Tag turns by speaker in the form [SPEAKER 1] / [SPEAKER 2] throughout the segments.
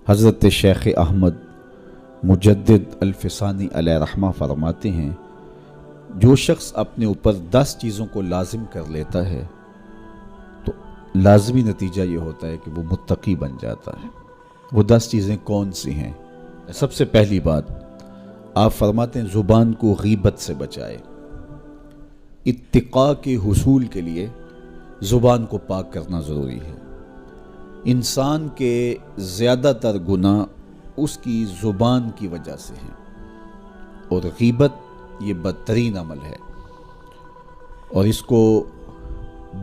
[SPEAKER 1] حضرت شیخ احمد مجدد الفسانی علیہ رحمہ فرماتے ہیں، جو شخص اپنے اوپر 10 چیزوں کو لازم کر لیتا ہے تو لازمی نتیجہ یہ ہوتا ہے کہ وہ متقی بن جاتا ہے۔ وہ 10 چیزیں کون سی ہیں؟ سب سے پہلی بات آپ فرماتے ہیں زبان کو غیبت سے بچائے۔ اتقاء کے حصول کے لیے زبان کو پاک کرنا ضروری ہے۔ انسان کے زیادہ تر گناہ اس کی زبان کی وجہ سے ہیں، اور غیبت یہ بدترین عمل ہے، اور اس کو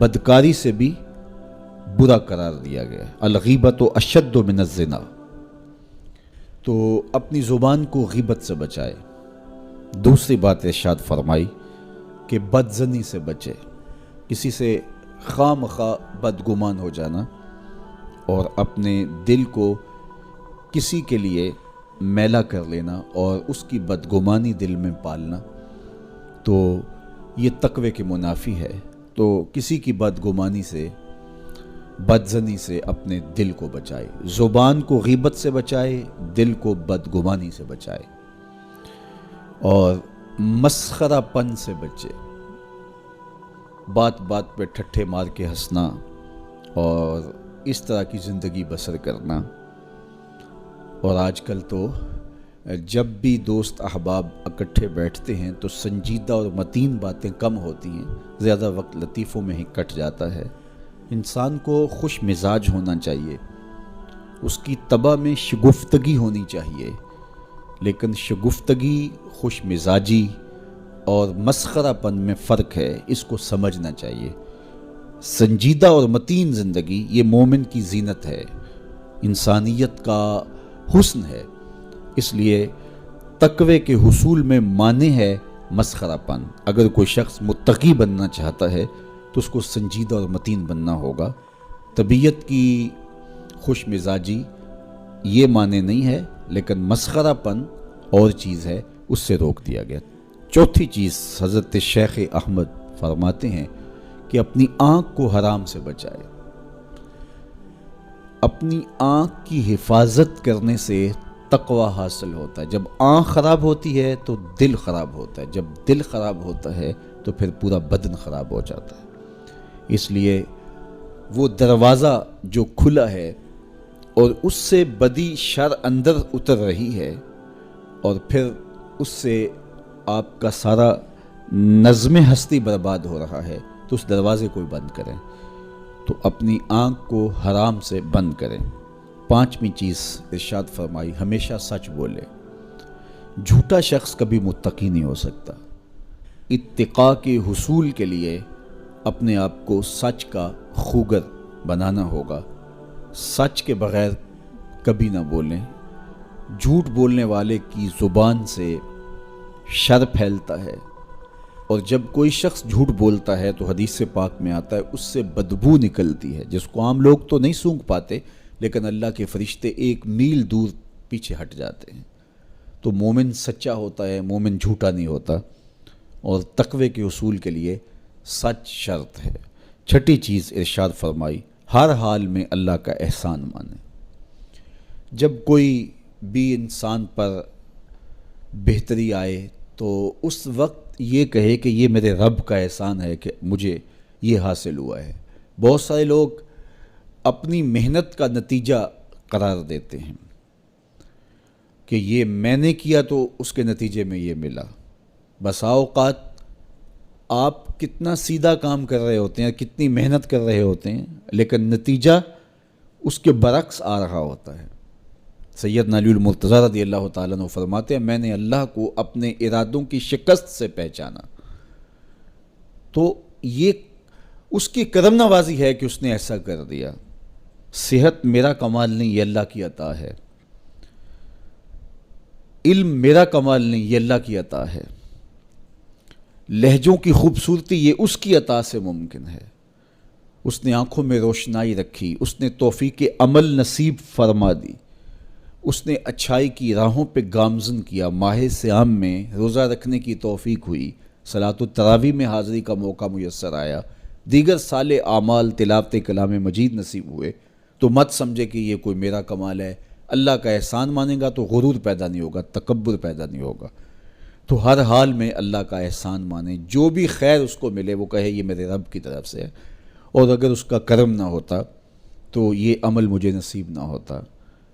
[SPEAKER 1] بدکاری سے بھی برا قرار دیا گیا ہے۔ الغیبت اشد من الزنا۔ تو اپنی زبان کو غیبت سے بچائے۔ دوسری بات ارشاد فرمائی کہ بدظنی سے بچے، کسی سے خواہ مخواہ بدگمان ہو جانا اور اپنے دل کو کسی کے لیے میلا کر لینا اور اس کی بدگمانی دل میں پالنا، تو یہ تقوی کے منافی ہے۔ تو کسی کی بدگمانی سے، بدظنی سے اپنے دل کو بچائے، زبان کو غیبت سے بچائے، دل کو بدگمانی سے بچائے، اور مسخرہ پن سے بچے، بات بات پہ ٹھٹھے مار کے ہنسنا اور اس طرح کی زندگی بسر کرنا۔ اور آج کل تو جب بھی دوست احباب اکٹھے بیٹھتے ہیں تو سنجیدہ اور متین باتیں کم ہوتی ہیں، زیادہ وقت لطیفوں میں ہی کٹ جاتا ہے۔ انسان کو خوش مزاج ہونا چاہیے، اس کی طبع میں شگفتگی ہونی چاہیے، لیکن شگفتگی، خوش مزاجی اور مسخرہ پن میں فرق ہے، اس کو سمجھنا چاہیے۔ سنجیدہ اور متین زندگی یہ مومن کی زینت ہے، انسانیت کا حسن ہے۔ اس لیے تقوی کے حصول میں مانع ہے مسخرہ پن۔ اگر کوئی شخص متقی بننا چاہتا ہے تو اس کو سنجیدہ اور متین بننا ہوگا۔ طبیعت کی خوش مزاجی یہ معنی نہیں ہے، لیکن مسخرہ پن اور چیز ہے، اس سے روک دیا گیا۔ چوتھی چیز حضرت شیخ احمد فرماتے ہیں کہ اپنی آنکھ کو حرام سے بچائے۔ اپنی آنکھ کی حفاظت کرنے سے تقوی حاصل ہوتا ہے۔ جب آنکھ خراب ہوتی ہے تو دل خراب ہوتا ہے، جب دل خراب ہوتا ہے تو پھر پورا بدن خراب ہو جاتا ہے۔ اس لیے وہ دروازہ جو کھلا ہے اور اس سے بدی شر اندر اتر رہی ہے، اور پھر اس سے آپ کا سارا نظم ہستی برباد ہو رہا ہے، تو اس دروازے کو بند کریں۔ تو اپنی آنکھ کو حرام سے بند کریں۔ پانچویں چیز ارشاد فرمائی، ہمیشہ سچ بولے۔ جھوٹا شخص کبھی متقی نہیں ہو سکتا۔ اتقاء کے حصول کے لیے اپنے آپ کو سچ کا خوگر بنانا ہوگا۔ سچ کے بغیر کبھی نہ بولیں۔ جھوٹ بولنے والے کی زبان سے شر پھیلتا ہے، اور جب کوئی شخص جھوٹ بولتا ہے تو حدیث پاک میں آتا ہے اس سے بدبو نکلتی ہے، جس کو عام لوگ تو نہیں سونگھ پاتے، لیکن اللہ کے فرشتے 1 میل دور پیچھے ہٹ جاتے ہیں۔ تو مومن سچا ہوتا ہے، مومن جھوٹا نہیں ہوتا، اور تقوی کے حصول کے لیے سچ شرط ہے۔ چھٹی چیز ارشاد فرمائی، ہر حال میں اللہ کا احسان مانے۔ جب کوئی بھی انسان پر بہتری آئے تو اس وقت یہ کہے کہ یہ میرے رب کا احسان ہے کہ مجھے یہ حاصل ہوا ہے۔ بہت سارے لوگ اپنی محنت کا نتیجہ قرار دیتے ہیں کہ یہ میں نے کیا تو اس کے نتیجے میں یہ ملا۔ بسا اوقات آپ کتنا سیدھا کام کر رہے ہوتے ہیں، کتنی محنت کر رہے ہوتے ہیں، لیکن نتیجہ اس کے برعکس آ رہا ہوتا ہے۔ سیدنا علی المرتضیٰ رضی اللہ تعالیٰ عنہ فرماتے ہیں، میں نے اللہ کو اپنے ارادوں کی شکست سے پہچانا، تو یہ اس کی کرم نوازی ہے کہ اس نے ایسا کر دیا۔ صحت میرا کمال نہیں، یہ اللہ کی عطا ہے۔ علم میرا کمال نہیں، یہ اللہ کی عطا ہے۔ لہجوں کی خوبصورتی یہ اس کی عطا سے ممکن ہے۔ اس نے آنکھوں میں روشنائی رکھی، اس نے توفیق عمل نصیب فرما دی، اس نے اچھائی کی راہوں پہ گامزن کیا، ماہ صیام میں روزہ رکھنے کی توفیق ہوئی، صلاۃ التراویح میں حاضری کا موقع میسر آیا، دیگر صالح اعمال تلاوت کلام مجید نصیب ہوئے، تو مت سمجھے کہ یہ کوئی میرا کمال ہے، اللہ کا احسان مانے گا تو غرور پیدا نہیں ہوگا، تکبر پیدا نہیں ہوگا۔ تو ہر حال میں اللہ کا احسان مانے، جو بھی خیر اس کو ملے وہ کہے یہ میرے رب کی طرف سے ہے، اور اگر اس کا کرم نہ ہوتا تو یہ عمل مجھے نصیب نہ ہوتا۔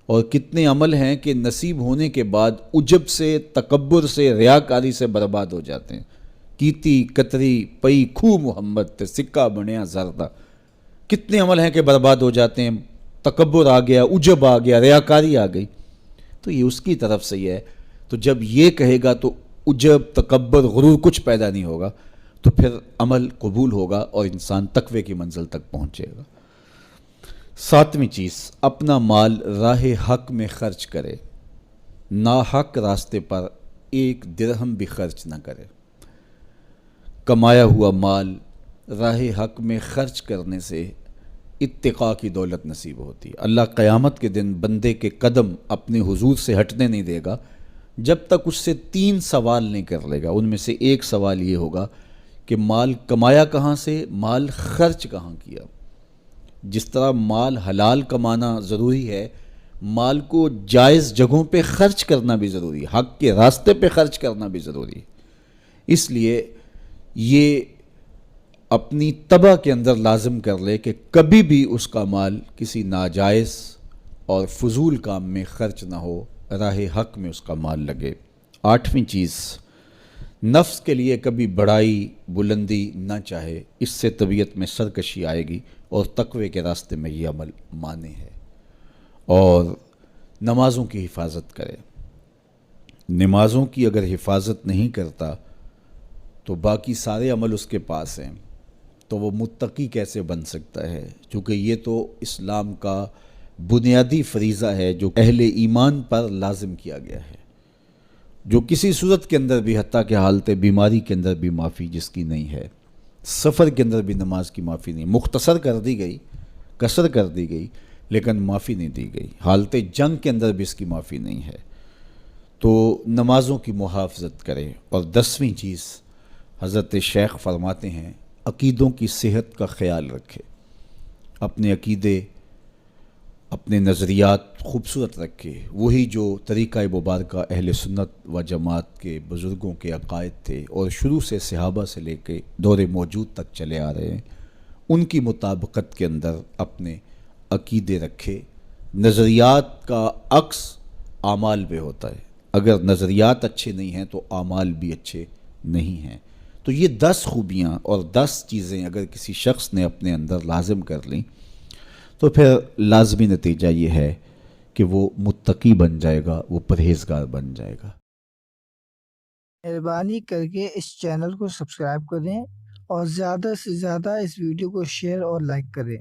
[SPEAKER 1] اور کتنے عمل ہیں کہ نصیب ہونے کے بعد عجب سے، تکبر سے، ریاکاری سے برباد ہو جاتے ہیں۔ کیتی کتری پئی کھو محمد تے سکہ بنیا زردہ، کتنے عمل ہیں کہ برباد ہو جاتے ہیں، تکبر آ گیا، عجب آ گیا، ریاکاری آ گئی، تو یہ اس کی طرف سے ہی ہے۔ تو جب یہ کہے گا تو عجب، تکبر، غرور کچھ پیدا نہیں ہوگا، تو پھر عمل قبول ہوگا اور انسان تقوی کی منزل تک پہنچے گا۔ ساتویں چیز، اپنا مال راہ حق میں خرچ کرے، ناحق راستے پر ایک درہم بھی خرچ نہ کرے۔ کمایا ہوا مال راہ حق میں خرچ کرنے سے اتقاء کی دولت نصیب ہوتی ہے۔ اللہ قیامت کے دن بندے کے قدم اپنے حضور سے ہٹنے نہیں دے گا جب تک اس سے 3 سوال نہیں کر لے گا۔ ان میں سے ایک سوال یہ ہوگا کہ مال کمایا کہاں سے، مال خرچ کہاں کیا۔ جس طرح مال حلال کمانا ضروری ہے، مال کو جائز جگہوں پہ خرچ کرنا بھی ضروری ہے، حق کے راستے پہ خرچ کرنا بھی ضروری ہے۔ اس لیے یہ اپنی طبع کے اندر لازم کر لے کہ کبھی بھی اس کا مال کسی ناجائز اور فضول کام میں خرچ نہ ہو، راہ حق میں اس کا مال لگے۔ 8ویں چیز، نفس کے لیے کبھی بڑائی بلندی نہ چاہے، اس سے طبیعت میں سرکشی آئے گی اور تقوی کے راستے میں یہ عمل مانے ہے۔ اور نمازوں کی حفاظت کرے۔ نمازوں کی اگر حفاظت نہیں کرتا تو باقی سارے عمل اس کے پاس ہیں، تو وہ متقی کیسے بن سکتا ہے؟ چونکہ یہ تو اسلام کا بنیادی فریضہ ہے جو اہل ایمان پر لازم کیا گیا ہے، جو کسی صورت کے اندر بھی، حتیٰ کہ حالت بیماری کے اندر بھی معافی جس کی نہیں ہے، سفر کے اندر بھی نماز کی معافی نہیں، مختصر کر دی گئی، قصر کر دی گئی، لیکن معافی نہیں دی گئی، حالت جنگ کے اندر بھی اس کی معافی نہیں ہے۔ تو نمازوں کی محافظت کرے۔ اور 10ویں چیز، حضرت شیخ فرماتے ہیں عقیدوں کی صحت کا خیال رکھے، اپنے عقیدے، اپنے نظریات خوبصورت رکھے، وہی جو طریقہ مبارکہ اہل سنت و جماعت کے بزرگوں کے عقائد تھے اور شروع سے صحابہ سے لے کے دور موجود تک چلے آ رہے ہیں، ان کی مطابقت کے اندر اپنے عقیدے رکھے۔ نظریات کا عکس اعمال پہ ہوتا ہے، اگر نظریات اچھے نہیں ہیں تو اعمال بھی اچھے نہیں ہیں۔ تو یہ 10 خوبیاں اور 10 چیزیں اگر کسی شخص نے اپنے اندر لازم کر لیں تو پھر لازمی نتیجہ یہ ہے کہ وہ متقی بن جائے گا، وہ پرہیزگار بن جائے گا۔
[SPEAKER 2] مہربانی کر کے اس چینل کو سبسکرائب کریں اور زیادہ سے زیادہ اس ویڈیو کو شیئر اور لائک کریں۔